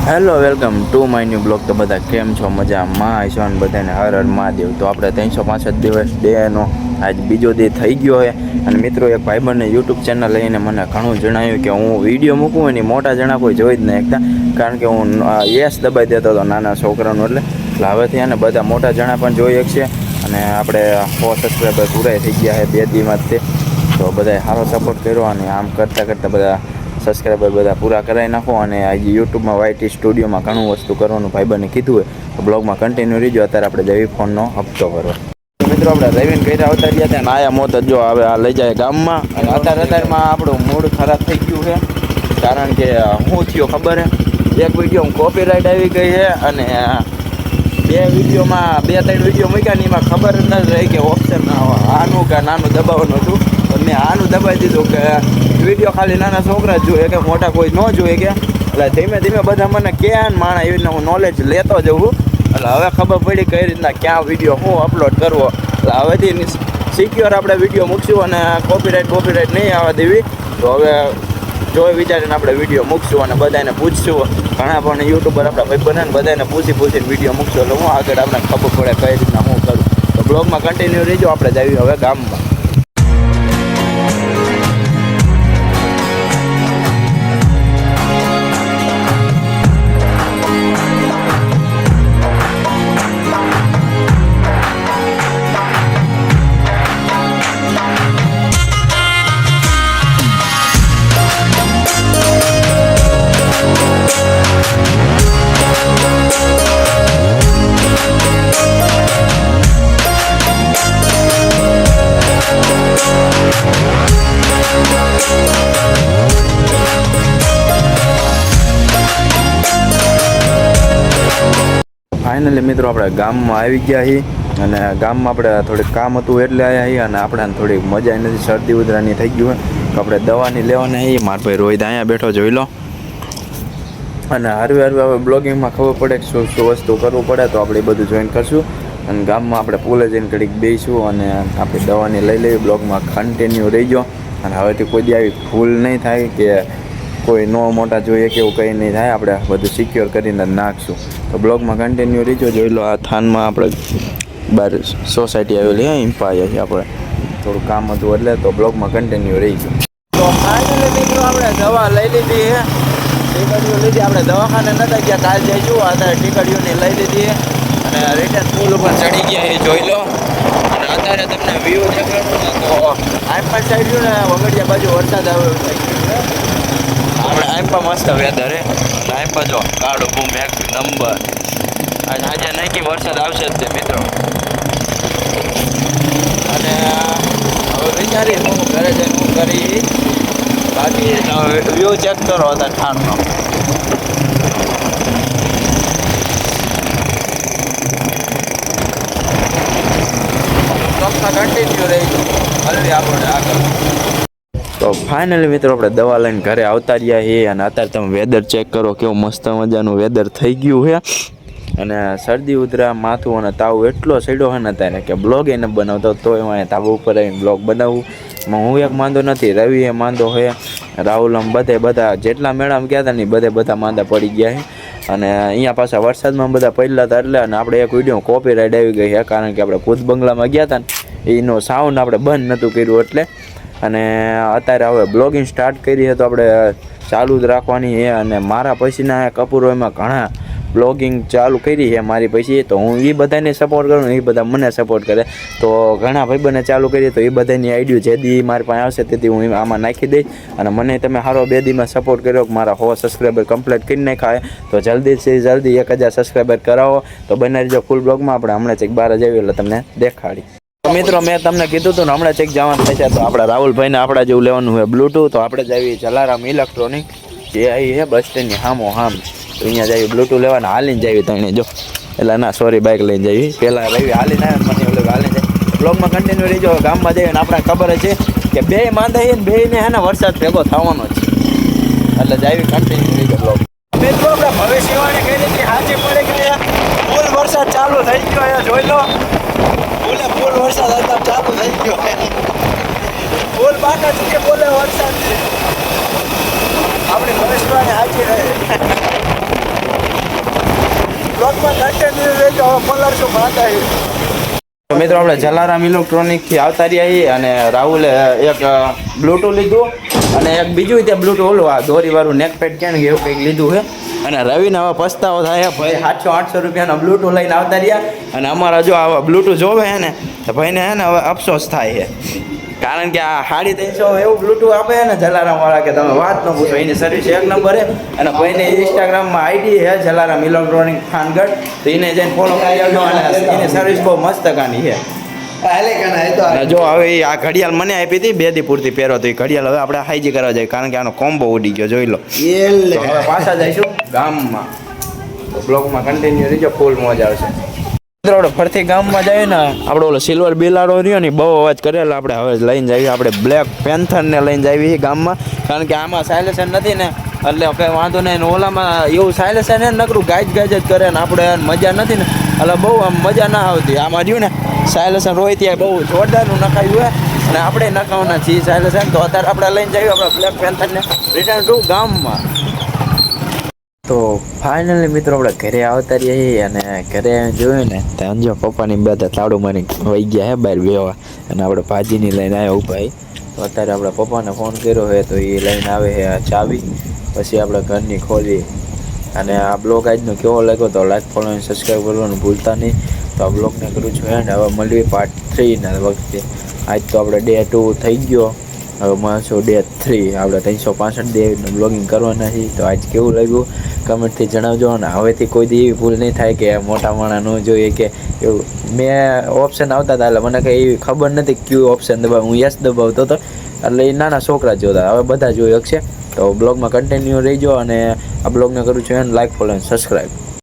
Hello welcome to my new blog. તો બધા કેમ છો? મજામાં હશો ને? બધાને હર હર મહાદેવ. તો આપણે 365 દિવસ ડેનો આજ બીજો ડે થઈ ગયો છે. અને મિત્રો, એક ભાઈબંધને યુટ્યુબ ચેનલ લઈને મને ઘણું જણાવ્યું કે હું વિડીયો મૂકું હોય ને મોટા જણા કોઈ જોઈ જ નહીં એકતા, કારણ કે હું યસ દબાઈ દેતો હતો નાના છોકરાનું. એટલે હવેથી એને બધા મોટા જણા પણ જોઈ શકશે. અને આપણે 100 સબસ્ક્રાઈબર પૂરા થઈ ગયા છે 2 દિવસમાં જ. તો બધાએ સારો સપોર્ટ કર્યો અને આમ કરતાં બધા સબસ્ક્રાઈબર બધા પૂરા કરાવી નાખો. અને આજે યુટ્યુબમાં વાયટી સ્ટુડિયોમાં ઘણું વસ્તુ કરવાનું ભાઈબંધને કીધું હોય તો બ્લોગમાં કન્ટિન્યુ રહીજો. અત્યારે આપણે જવી ફોનનો હપ્તો ભરવા. મિત્રો, આપણે રવિને કર્યા આવતા રહ્યા હતા ને આયા મોત જો હવે આ લઈ જાય ગામમાં. અને અત્યારમાં આપણું મૂડ ખરાબ થઈ ગયું છે, કારણ કે શું થયો ખબર છે? એક વિડીયો કોપીરાઇટ આવી ગઈ છે અને 2 વિડીયોમાં 2-3 વિડીયો મૂક્યા ને એમાં ખબર જ નથી રહી કે ઓપ્શન આનું કે નાનું દબાવવાનું હતું. તો મેં આનું દબાવી દીધું કે વિડીયો ખાલી નાના છોકરા જ જોઈએ કે મોટા કોઈ ન જોઈએ કે. એટલે ધીમે ધીમે બધા મને ક્યાં માણા એવી રીતના હું નોલેજ લેતો જવું. એટલે હવે ખબર પડી કઈ રીતના ક્યાં વિડીયો હું અપલોડ કરવો. એટલે હવેથી સિક્યોર આપણે વિડીયો મૂકશું અને કોપીરાઇટ નહીં આવવા દેવી. તો હવે જોઈ વિચારીને આપણે વિડીયો મૂકશું અને બધાને પૂછશું. ઘણા પણ યુટ્યુબર આપણા ભાઈ બને ને બધાને પૂછીને વિડીયો મૂકશું. એટલે હું આગળ આપણે ખબર પડે કઈ રીતના હું કરું. તો બ્લોગમાં કન્ટિન્યુ રહીજો. આપણે જઈએ હવે ગામમાં. ફાઇનલી મિત્રો, આપણે ગામમાં આવી ગયા છીએ અને ગામમાં આપણે થોડીક કામ હતું એટલે આવ્યા છીએ. અને આપણે થોડીક મજા નથી, શરદી ઉધરાની થઈ ગયું હોય તો આપણે દવાની લેવાના છીએ. મારા ભાઈ રોહિત અહીંયા બેઠો જોઈ લો. અને હરવે હવે બ્લોગિંગમાં ખબર પડે કે શું વસ્તુ કરવું પડે તો આપણે એ બધું જોઈન કરશું. અને ગામમાં આપણે પુલે જઈને ઘડીક બેસીશું અને આપણે દવાની લઈ લેવી. બ્લોગમાં કન્ટિન્યુ રહીજો. અને હવેથી કોઈ દી આવી ભૂલ નહીં થાય કે કોઈ નો મોટા જોઈએ કે એવું કંઈ નહીં થાય. આપણે બધું સિક્યોર કરીને નાખશું. તો બ્લોગમાં કન્ટિન્યુ રહીજો. જોઈ લો, આ થાનમાં આપણે બહાર સોસાયટી આવેલી હે ઇમ્પાય છે. આપણે થોડું કામ હતું એટલે તો બ્લોગમાં કન્ટિન્યુ રહીજો. તો ફાઇનલી મિત્રો, આપણે દવા લઈ લીધી છે. ટીકડીઓ લીધી. આપણે દવાખાને નતા ગયા, કાલ જઈશું. અત્યારે ટીકડીઓની લઈ લીધી અને રિટર્ન પુલ ઉપર ચડી ગયા એ જોઈ લો. અને અત્યારે તમને વ્યૂ દેખાડું ને તો આમ પણ સાઈડ રહ્યું ને વગડિયા બાજુ વરસાદ આવ્યો થઈ ગયો છે. આપણે આમ પણ મસ્ત વેધર હે. આમ પણ જો કાળો બૂમ એક નંબર. આજે નહીં કે વરસાદ આવશે જ તે મિત્રો. અને હવે વિચારી હું ઘરે જઈને હું કરી બાકી વ્યૂ ચેક કરો હતા ઠાણનો. કન્ટિન્યુ રહી હલ્દી આપણે આગળ. તો ફાઇનલી મિત્રો, આપણે દવા લઈને ઘરે આવતા રહ્યા છીએ. અને અત્યારે તમે વેધર ચેક કરો, કેવું મસ્ત મજાનું વેધર થઈ ગયું છે. અને શરદી ઉધરા માથું અને તાવ એટલો સડ્યો છે ને અત્યારે કે બ્લોગ એને બનાવતો તો એમાં તાવ ઉપર આવીને બ્લોગ બનાવવું. હું એક માંદો નથી, રવિ એ માંદો છે, રાહુલ બધા જેટલા મેળામાં ગયા હતા ને બધા માંદા પડી ગયા છે. અને અહીંયા પાછા વરસાદમાં બધા પડેલા હતા એટલે. અને આપણે એક વિડીયો કોપીરાઇટ આવી ગઈ છે, કારણ કે આપણે ભૂત બંગલામાં ગયા હતા ને એનો સાઉન્ડ આપણે બંધ નહોતું કર્યું એટલે. અને અત્યારે હવે બ્લોગિંગ સ્ટાર્ટ કરી છે તો આપણે ચાલુ જ રાખવાની છે. અને મારા પછીના કપૂરોમાં ઘણા બ્લોગિંગ ચાલુ કરી છે મારી પછી, તો હું એ બધાને સપોર્ટ કરું ને એ બધા મને સપોર્ટ કરે. તો ઘણા ભાઈબંધને ચાલુ કરીએ તો એ બધાની આઈડિયો જે દી મારી પાસે આવશે તેથી હું આમાં નાખી દઈશ. અને મને તમે સારો 2 દીમાં સપોર્ટ કર્યો કે મારા 100 સબસ્ક્રાઈબર કમ્પ્લીટ કરી નાખાય તો જલ્દીથી જલ્દી 1000 સબસ્ક્રાઈબર કરાવો. તો બનાવી દેજો ફૂલ બ્લોગમાં. આપણે હમણાં ચેક બહાર જઈએ એટલે તમને દેખાડી. મિત્રો, મેં તમને કીધું હતું ને હમણાં ચેક જવાનું થશે તો આપણા રાહુલભાઈને આપણા જેવું લેવાનું હોય બ્લૂટૂથ. તો આપણે જઈએ જલારામ ઇલેક્ટ્રોનિક જે આવી છે બસ સ્ટેન્ડની હામો હામ. તો અહીંયા જઈએ બ્લૂટૂથ લેવાના, હાલીને જઈએ તઈને જો. એટલે ના સોરી, બાઇક લઈને જઈએ. પહેલાં રવિ હાલીને આવે મને એટલે હાલીને જાય. બ્લોગમાં કન્ટિન્યુ રહીજો. ગામમાં જઈએ ને આપણે ખબર છે કે 2 માંદા છે ને 2ને હે ને વરસાદ ભેગો થવાનો છે. એટલે જઈએ કન્ટિન્યુ રહીજો બ્લોગ. મિત્રો, આપણે ભવિષ્યવાણી કરી હતી સાચી પડે કે ફૂલ વરસાદ ચાલુ થઈ ગયો. અહીંયા જોઈ લો, ફૂલ વરસાદ એકદમ ચાલુ થઈ ગયો. ફૂલ બાકા છે બોલે વરસાદ છે. આપણી ભવિષ્યવાણી સાચી રહે. બ્લોગમાં કન્ટિન્યુ રહેજો. હવે પલળશું માતા. તો મિત્રો આપણે જલારામ ઇલેક્ટ્રોનિકથી આવતા રહ્યા છીએ અને રાહુલે એક બ્લૂટૂથ લીધું અને એક બીજું ત્યાં બ્લૂટૂથ ઓલું આ દોરીવાળું નેકપેડ કે એવું કંઈક લીધું છે. અને રવિને હવે પસ્તાવો થાય ભાઈ 700-800 રૂપિયાનો બ્લૂટૂથ લઈને આવતા રહ્યા અને અમારા જો આવા બ્લૂટૂથ જોવે છે ને તો ભાઈને છે ને હવે અફસોસ થાય છે. કારણ કે આ 350 એવું બ્લૂટૂથ આપે છે ને જલારામવાળા કે તમે વાત ન પૂછો. એની સર્વિસ એક નંબર છે અને ભાઈને ઇન્સ્ટાગ્રામમાં આઈડી છે જલારામ ઇલેક્ટ્રોનિક થાનગઢ, તો એને જઈને ફોલો કરી આવજો અને એની સર્વિસ બહુ મસ્ત કાની છે. અને જો હવે આ ઘડિયાળ મને આપી હતી 2 દી પૂરતી પહેરો તો એ ઘડિયાળ હવે આપણે હાઈજી કરવા જાય કારણ કે આનો કોમ્બો ઉડી ગયો જોઈ લો. તો હવે પાછા જઈશું ગામમાં. તો બ્લોગમાં કન્ટિન્યુ રહીજો, ફૂલ મોજ આવશે. મિત્રો આપણે ફરતી ગામમાં જઈએ ને આપણે ઓલો સિલ્વર બિલાડો રહ્યો ને બહુ અવાજ કરેલા આપણે હવે લઈને જઈએ આપણે બ્લેક પેન્થરને લઈને જઈએ ગામમાં. કારણ કે આમાં સાયલેશન નથી ને એટલે કંઈ વાંધો નહીં. ઓલામાં એવું સાયલેશન ને નકરું ગાજ જ કરે ને આપણે મજા નથી ને એટલે બહુ આમ મજા ના આવતી. આમાં રહ્યું ને સાયલેશન રોય ત્યાં બહુ જોરદારનું નખાયું હોય અને આપણે નખાવવાના છીએ સાયલેશન. તો અત્યારે આપણે લઈને જઈએ આપણે બ્લેક પેન્થરને રિટર્ન ટુ ગામમાં. તો ફાઇનલી મિત્રો આપણે ઘરે આવતા રહીએ અને ઘરે જોયું ને તો અંજો પપ્પાની બધા તાળું મારી વહી ગયા હે બહાર વેવા અને આપણે ભાજીની લઈને આવ્યા ઉભાઈ. તો અત્યારે આપણે પપ્પાને ફોન કર્યો છે તો એ લઈને આવે છે આ ચાવી. પછી આપણે ઘરની ખોલી અને આ બ્લોગ આજનો કેવો લાગ્યો તો લાઈક ફોલો અને સબસ્ક્રાઈબ કરવાનું ભૂલતા નહીં. તો આ બ્લોગને કરું છું એન્ડ હવે મળીએ પાર્ટ 3 ના વખતે. આજ તો આપણે ડે 2 થઈ ગયો, હવે મળશું ડે 3. આપણે 365 ડે બ્લોગિંગ કરવાના છીએ. તો આજ કેવું લાગ્યું કમેન્ટથી જણાવજો અને હવેથી કોઈ દી એવી ભૂલ નહીં થાય કે મોટા માણસ ન જોઈએ કે એવું. મેં ઓપ્શન આવતા હતા એટલે મને કંઈ એવી ખબર નથી કયું ઓપ્શન દબાવ. હું યસ દબાવતો હતો એટલે એ નાના છોકરા જોતા, હવે બધા જોઈ શકશે. તો બ્લોગમાં કન્ટિન્યુ રહીજો અને આ બ્લોગને કરું છું એને લાઈક ફોલો અને સબસ્ક્રાઈબ.